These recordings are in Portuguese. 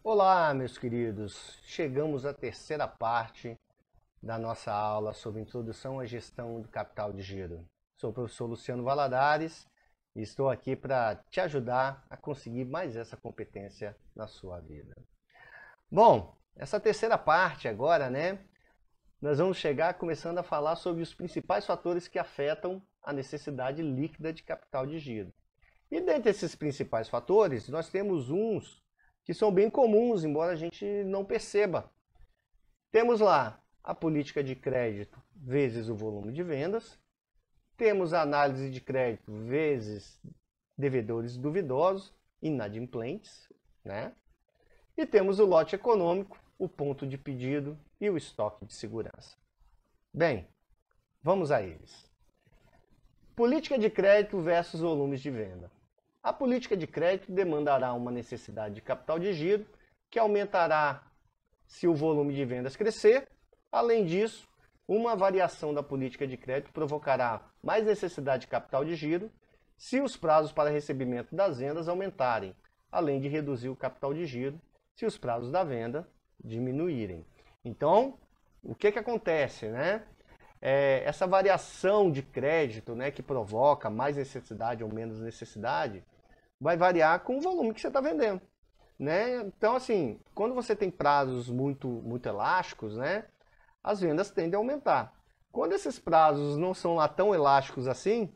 Olá, meus queridos. Chegamos à terceira parte da nossa aula sobre introdução à gestão do capital de giro. Sou o professor Luciano Valadares e estou aqui para te ajudar a conseguir mais essa competência na sua vida. Bom, essa terceira parte agora, nós vamos chegar começando a falar sobre os principais fatores que afetam a necessidade líquida de capital de giro. E dentre esses principais fatores, nós temos uns que são bem comuns, embora a gente não perceba. Temos lá a política de crédito vezes o volume de vendas, temos a análise de crédito vezes devedores duvidosos, inadimplentes, né? E temos o lote econômico, o ponto de pedido e o estoque de segurança. Bem, vamos a eles. Política de crédito versus volumes de venda. A política de crédito demandará uma necessidade de capital de giro, que aumentará se o volume de vendas crescer. Além disso, uma variação da política de crédito provocará mais necessidade de capital de giro se os prazos para recebimento das vendas aumentarem, além de reduzir o capital de giro se os prazos da venda diminuírem. Então, o que acontece, essa variação de crédito, que provoca mais necessidade ou menos necessidade, vai variar com o volume que você está vendendo, Então, assim, quando você tem prazos muito elásticos, as vendas tendem a aumentar. Quando esses prazos não são lá tão elásticos assim,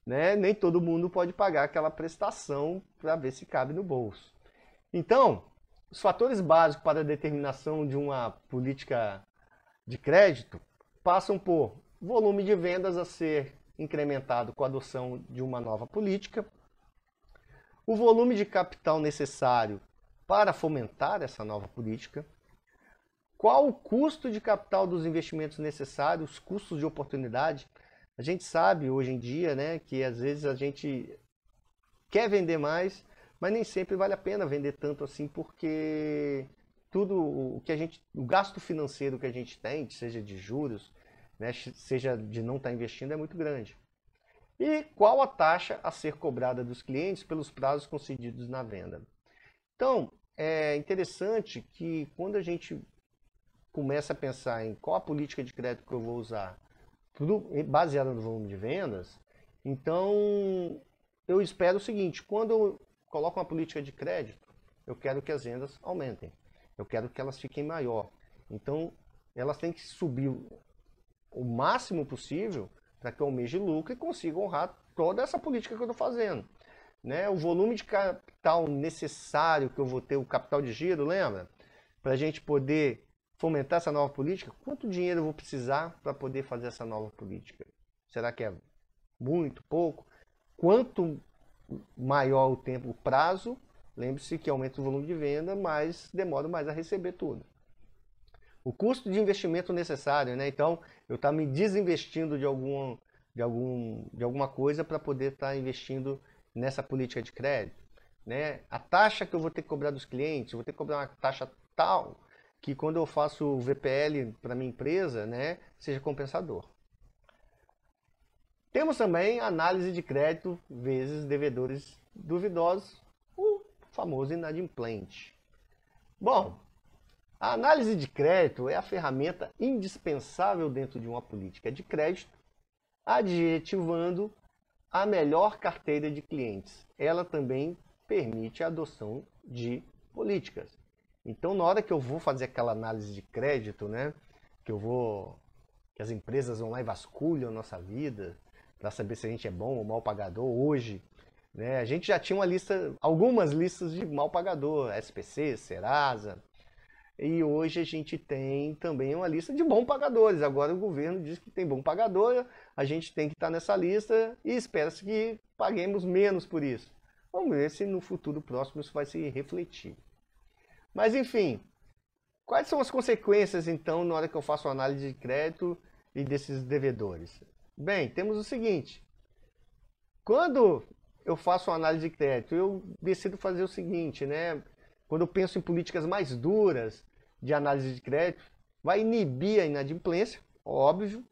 nem todo mundo pode pagar aquela prestação para ver se cabe no bolso. Então, os fatores básicos para a determinação de uma política de crédito passam por volume de vendas a ser incrementado com a adoção de uma nova política, o volume de capital necessário para fomentar essa nova política, qual o custo de capital dos investimentos necessários, os custos de oportunidade. A gente sabe hoje em dia, que às vezes a gente quer vender mais, mas nem sempre vale a pena vender tanto assim, porque tudo o gasto financeiro que a gente tem, seja de juros, seja de não estar investindo, é muito grande. E qual a taxa a ser cobrada dos clientes pelos prazos concedidos na venda. Então, é interessante que quando a gente começa a pensar em qual a política de crédito que eu vou usar, baseada no volume de vendas, então eu espero o seguinte: quando eu coloco uma política de crédito, eu quero que as vendas aumentem, eu quero que elas fiquem maior. Então, elas têm que subir o máximo possível para que eu almeje lucro e consiga honrar toda essa política que eu estou fazendo. O volume de capital necessário que eu vou ter, o capital de giro, lembra? Para a gente poder fomentar essa nova política, quanto dinheiro eu vou precisar para poder fazer essa nova política? Será que é muito, pouco? Quanto maior o tempo, o prazo, lembre-se que aumenta o volume de venda, mas demora mais a receber tudo. O custo de investimento necessário, Então, eu estou me desinvestindo de alguma coisa para poder estar investindo nessa política de crédito, A taxa que eu vou ter que cobrar dos clientes, eu vou ter que cobrar uma taxa tal que quando eu faço o VPL para minha empresa, seja compensador. Temos também análise de crédito vezes devedores duvidosos, o famoso inadimplente. Bom, a análise de crédito é a ferramenta indispensável dentro de uma política de crédito, adjetivando a melhor carteira de clientes. Ela também permite a adoção de políticas. Então, na hora que eu vou fazer aquela análise de crédito, que as empresas vão lá e vasculham a nossa vida para saber se a gente é bom ou mal pagador, hoje, a gente já tinha algumas listas de mal pagador, SPC, Serasa. E hoje a gente tem também uma lista de bons pagadores. Agora o governo diz que tem bom pagador, a gente tem que estar nessa lista e espera-se que paguemos menos por isso. Vamos ver se no futuro próximo isso vai se refletir. Mas enfim, quais são as consequências então na hora que eu faço a análise de crédito e desses devedores? Bem, temos o seguinte: quando eu faço uma análise de crédito, eu decido fazer o seguinte, Quando eu penso em políticas mais duras de análise de crédito, vai inibir a inadimplência, óbvio,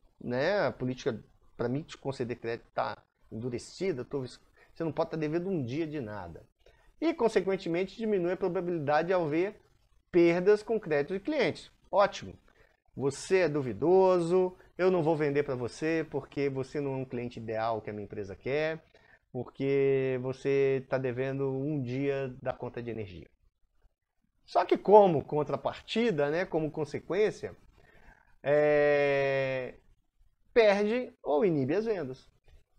A política, para mim, de conceder crédito está endurecida, você não pode estar devendo um dia de nada. E, consequentemente, diminui a probabilidade de haver perdas com crédito de clientes. Ótimo. Você é duvidoso, eu não vou vender para você porque você não é um cliente ideal que a minha empresa quer, porque você está devendo um dia da conta de energia. Só que como contrapartida, né, como consequência, perde ou inibe as vendas.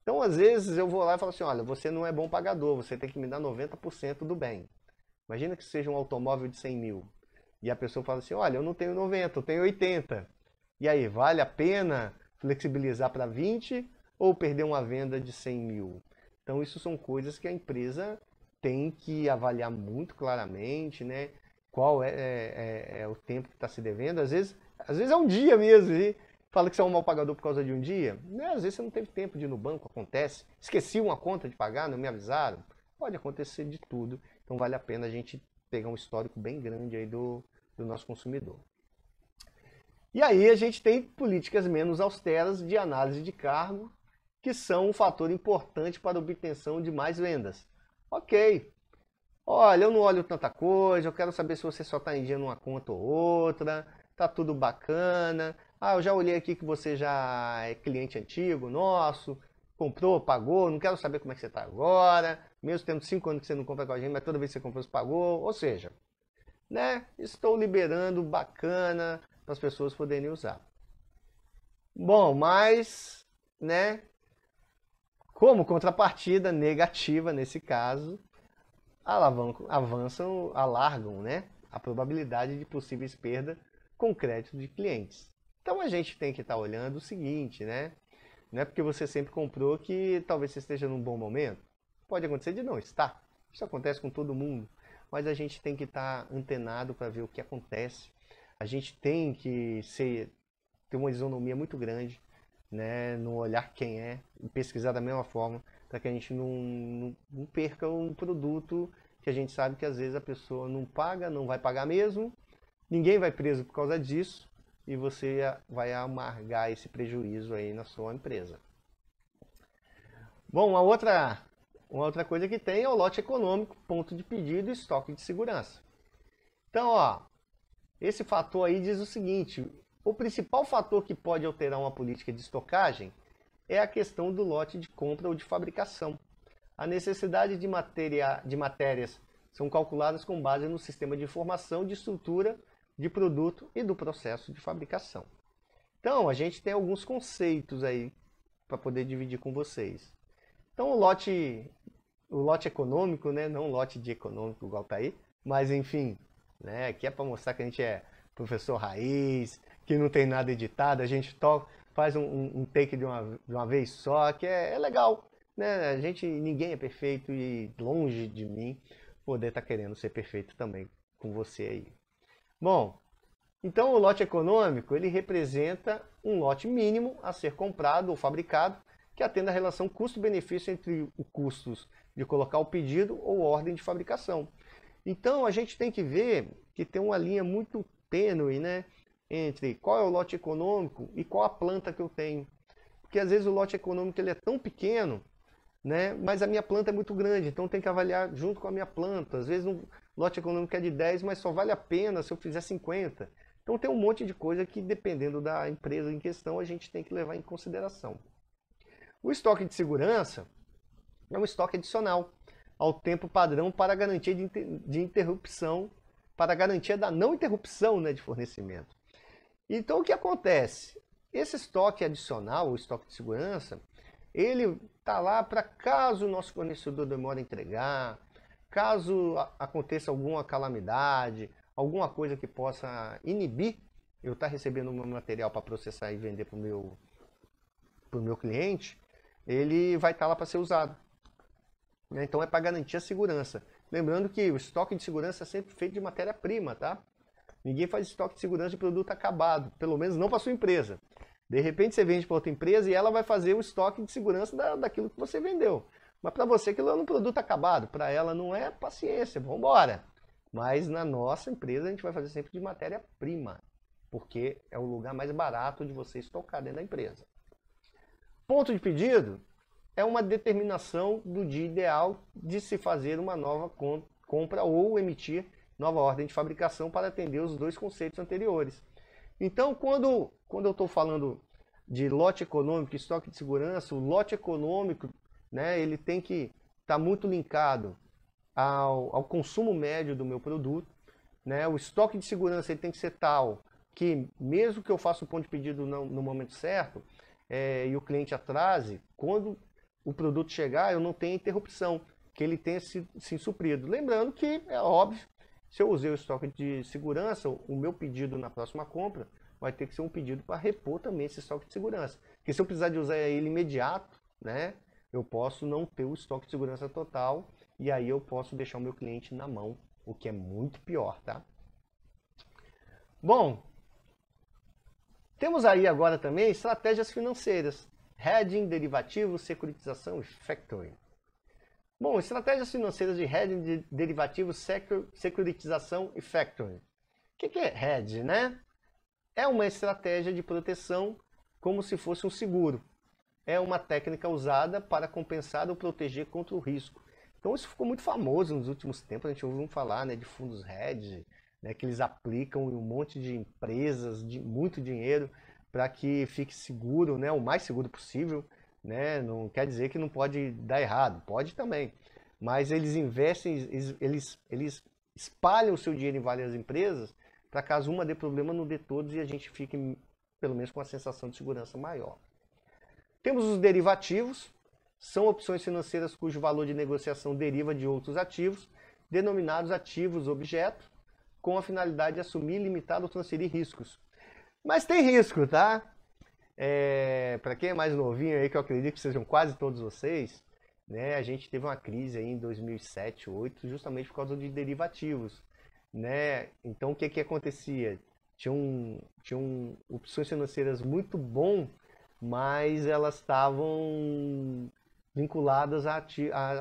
Então, às vezes, eu vou lá e falo assim, olha, você não é bom pagador, você tem que me dar 90% do bem. Imagina que seja um automóvel de 100 mil. E a pessoa fala assim, olha, eu não tenho 90, eu tenho 80. E aí, vale a pena flexibilizar para 20 ou perder uma venda de 100 mil? Então, isso são coisas que a empresa tem que avaliar muito claramente, né? Qual é o tempo que está se devendo. Às vezes é um dia mesmo. E fala que você é um mau pagador por causa de um dia. Né? Às vezes você não teve tempo de ir no banco, acontece. Esqueci uma conta de pagar, não me avisaram. Pode acontecer de tudo. Então vale a pena a gente pegar um histórico bem grande aí do nosso consumidor. E aí a gente tem políticas menos austeras de análise de cargo, que são um fator importante para a obtenção de mais vendas. Ok. Olha, eu não olho tanta coisa, eu quero saber se você só está em dia numa conta ou outra, tá tudo bacana. Ah, eu já olhei aqui que você já é cliente antigo nosso, comprou, pagou, não quero saber como é que você está agora, mesmo tendo 5 anos que você não compra com a gente, mas toda vez que você comprou, você pagou. Ou seja, né, estou liberando bacana para as pessoas poderem usar. Bom, mas, né, como contrapartida negativa nesse caso, alargam, né, a probabilidade de possíveis perdas com crédito de clientes. Então a gente tem que estar olhando o seguinte, né? Não é porque você sempre comprou que talvez você esteja num bom momento. Pode acontecer de não estar. Isso acontece com todo mundo. Mas a gente tem que estar antenado para ver o que acontece. A gente tem que ter uma isonomia muito grande, né, no olhar quem é e pesquisar da mesma forma, para que a gente não perca um produto que a gente sabe que às vezes a pessoa não paga, não vai pagar mesmo, ninguém vai preso por causa disso e você vai amargar esse prejuízo aí na sua empresa. Bom, uma outra coisa que tem é o lote econômico, ponto de pedido e estoque de segurança. Então, ó, esse fator aí diz o seguinte: o principal fator que pode alterar uma política de estocagem é a questão do lote de compra ou de fabricação. A necessidade de matérias são calculadas com base no sistema de informação de estrutura de produto e do processo de fabricação. Então, a gente tem alguns conceitos aí para poder dividir com vocês. Então, o lote econômico, né, não o lote de econômico igual tá aí, mas enfim, né, aqui é para mostrar que a gente é professor raiz, que não tem nada editado, a gente faz um take de uma vez só, que é legal, né? Ninguém é perfeito e longe de mim poder estar querendo ser perfeito também com você aí. Bom, então o lote econômico, ele representa um lote mínimo a ser comprado ou fabricado, que atenda a relação custo-benefício entre os custos de colocar o pedido ou ordem de fabricação. Então a gente tem que ver que tem uma linha muito tênue, né, entre qual é o lote econômico e qual a planta que eu tenho. Porque às vezes o lote econômico ele é tão pequeno, né, mas a minha planta é muito grande, então tem que avaliar junto com a minha planta. Às vezes um lote econômico é de 10, mas só vale a pena se eu fizer 50. Então tem um monte de coisa que, dependendo da empresa em questão, a gente tem que levar em consideração. O estoque de segurança é um estoque adicional ao tempo padrão para garantia de interrupção, para a garantia da não interrupção, né, de fornecimento. Então o que acontece? Esse estoque adicional, o estoque de segurança, ele está lá para caso o nosso fornecedor demore a entregar, caso aconteça alguma calamidade, alguma coisa que possa inibir eu estar recebendo o meu material para processar e vender para o meu cliente, ele vai estar lá para ser usado. Então é para garantir a segurança. Lembrando que o estoque de segurança é sempre feito de matéria-prima, tá? Ninguém faz estoque de segurança de produto acabado, pelo menos não para sua empresa. De repente você vende para outra empresa e ela vai fazer o estoque de segurança daquilo que você vendeu. Mas para você aquilo é um produto acabado, para ela não é, paciência, vamos embora. Mas na nossa empresa a gente vai fazer sempre de matéria-prima, porque é o lugar mais barato de você estocar dentro da empresa. Ponto de pedido é uma determinação do dia ideal de se fazer uma nova compra ou emitir nova ordem de fabricação para atender os dois conceitos anteriores. Então, quando eu estou falando de lote econômico, estoque de segurança, o lote econômico, né, ele tem que estar muito linkado ao consumo médio do meu produto, né? O estoque de segurança ele tem que ser tal que, mesmo que eu faça o ponto de pedido no momento certo, e o cliente atrase, quando o produto chegar, eu não tenho interrupção, que ele tenha se suprido. Lembrando que, é óbvio, se eu usei o estoque de segurança, o meu pedido na próxima compra vai ter que ser um pedido para repor também esse estoque de segurança. Porque se eu precisar de usar ele imediato, né, eu posso não ter o estoque de segurança total e aí eu posso deixar o meu cliente na mão, o que é muito pior, tá? Bom, temos aí agora também estratégias financeiras, hedging, derivativos, securitização e factoring. Bom, estratégias financeiras de hedging, de derivativos, securitização e factoring. O que é hedge, né? É uma estratégia de proteção como se fosse um seguro. É uma técnica usada para compensar ou proteger contra o risco. Então isso ficou muito famoso nos últimos tempos, a gente ouviu falar, né, de fundos hedge, né, que eles aplicam em um monte de empresas, de muito dinheiro, para que fique seguro, né, o mais seguro possível. Né? Não quer dizer que não pode dar errado, pode também. Mas eles investem, eles espalham o seu dinheiro em várias empresas, para caso uma dê problema, não dê todos e a gente fique, pelo menos, com uma sensação de segurança maior. Temos os derivativos, são opções financeiras cujo valor de negociação deriva de outros ativos, denominados ativos objeto, com a finalidade de assumir, limitar ou transferir riscos. Mas tem risco, tá? Para quem é mais novinho aí, que eu acredito que sejam quase todos vocês, né, a gente teve uma crise aí em 2007, 2008, justamente por causa de derivativos. Né? Então o que acontecia? Tinham opções financeiras muito bom, mas elas estavam vinculadas a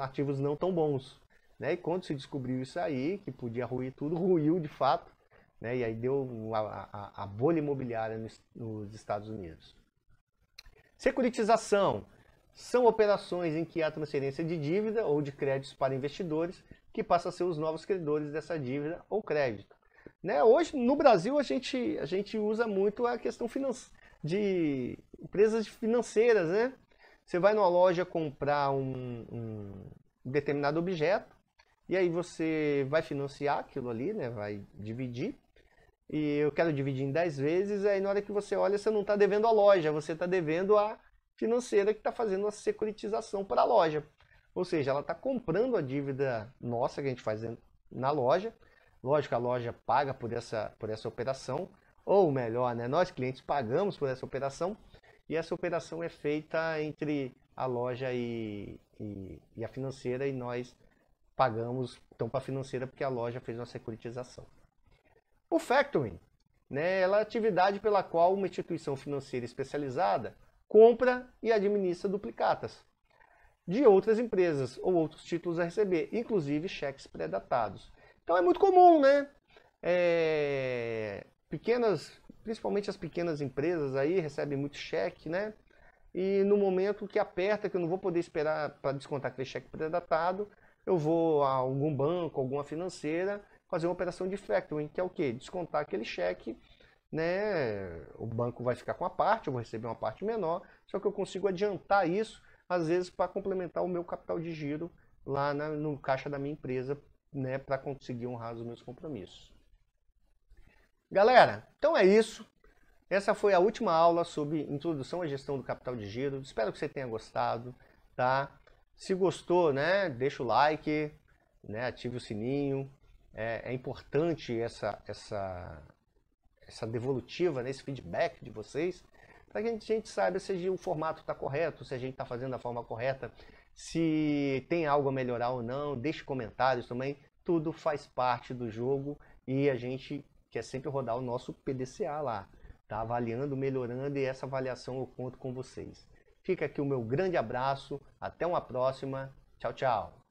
ativos não tão bons. Né? E quando se descobriu isso aí, que podia ruir tudo, ruiu de fato, né? E aí deu a bolha imobiliária nos Estados Unidos. Securitização são operações em que há transferência de dívida ou de créditos para investidores que passam a ser os novos credores dessa dívida ou crédito. Né? Hoje, no Brasil, a gente usa muito a questão de empresas financeiras. Né? Você vai numa loja comprar um determinado objeto e aí você vai financiar aquilo ali, né? Vai dividir. E eu quero dividir em 10 vezes, aí na hora que você olha, você não está devendo a loja, você está devendo a financeira que está fazendo a securitização para a loja. Ou seja, ela está comprando a dívida nossa que a gente faz na loja. Lógico, a loja paga por essa operação, ou melhor, né, nós clientes pagamos por essa operação, e essa operação é feita entre a loja e a financeira, e nós pagamos então para a financeira porque a loja fez uma securitização. O factoring, né, ela é a atividade pela qual uma instituição financeira especializada compra e administra duplicatas de outras empresas ou outros títulos a receber, inclusive cheques pré-datados. Então é muito comum, né? Principalmente as pequenas empresas aí recebem muito cheque, né? E no momento que aperta, que eu não vou poder esperar para descontar aquele cheque pré-datado, eu vou a algum banco, alguma financeira, fazer uma operação de factoring, que é o quê? Descontar aquele cheque, né? O banco vai ficar com a parte, eu vou receber uma parte menor, só que eu consigo adiantar isso, às vezes, para complementar o meu capital de giro lá no caixa da minha empresa, né? Para conseguir honrar os meus compromissos. Galera, então é isso. Essa foi a última aula sobre introdução à gestão do capital de giro. Espero que você tenha gostado, tá? Se gostou, né? Deixa o like, né? Ative o sininho. É importante essa devolutiva, né? Esse feedback de vocês, para que a gente saiba se o formato está correto, se a gente está fazendo da forma correta, se tem algo a melhorar ou não. Deixe comentários também. Tudo faz parte do jogo e a gente quer sempre rodar o nosso PDCA lá. Tá avaliando, melhorando, e essa avaliação eu conto com vocês. Fica aqui o meu grande abraço, até uma próxima, tchau, tchau.